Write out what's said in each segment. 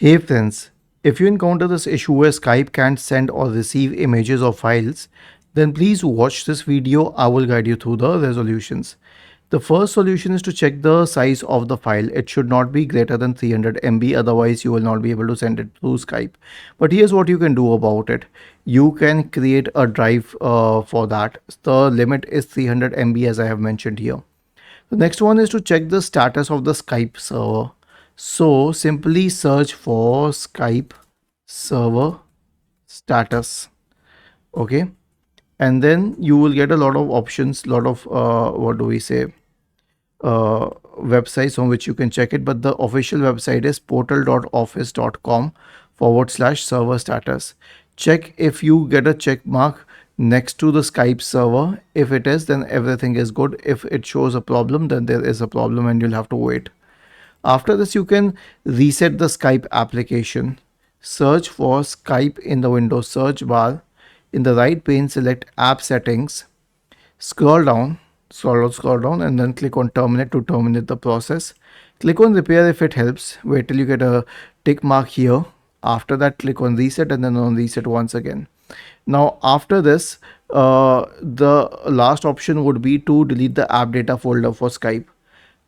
Hey friends, if you encounter this issue where Skype can't send or receive images or files, then please watch this video. I will guide you through the resolutions. The first solution is to check the size of the file. It should not be greater than 300 MB, otherwise you will not be able to send it through Skype. But here's what you can do about it. You can create a drive for that. The limit is 300 MB as I have mentioned here. The next one is to check the status of the Skype server. So simply search for Skype server status. Okay. And then you will get a lot of options, lot of what do we say, websites on which you can check it. But the official website is portal.office.com/server status. Check if you get a check mark next to the Skype server. If it is, then everything is good. If it shows a problem, then there is a problem and you'll have to wait. After this, you can reset the Skype application. Search for Skype in the Windows search bar. In the right pane, select App Settings. Scroll down, scroll down, and then click on Terminate to terminate the process. Click on Repair if it helps. Wait till you get a tick mark here. After that, click on Reset and then on Reset once again. Now, after this, the last option would be to delete the app data folder for Skype.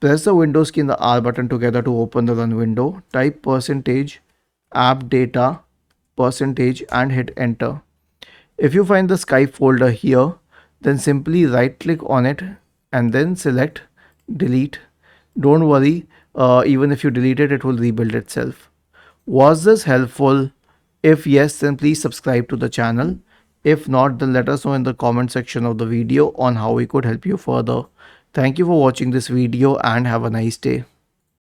Press the Windows key and the R button together to open the run window. Type percentage app data percentage and hit enter. If you find the Skype folder here, then simply right click on it and then select delete. Don't worry, even if you delete it, it will rebuild itself. Was this helpful? If yes, then please subscribe to the channel. If not, then let us know in the comment section of the video on how we could help you further. Thank you for watching this video and have a nice day.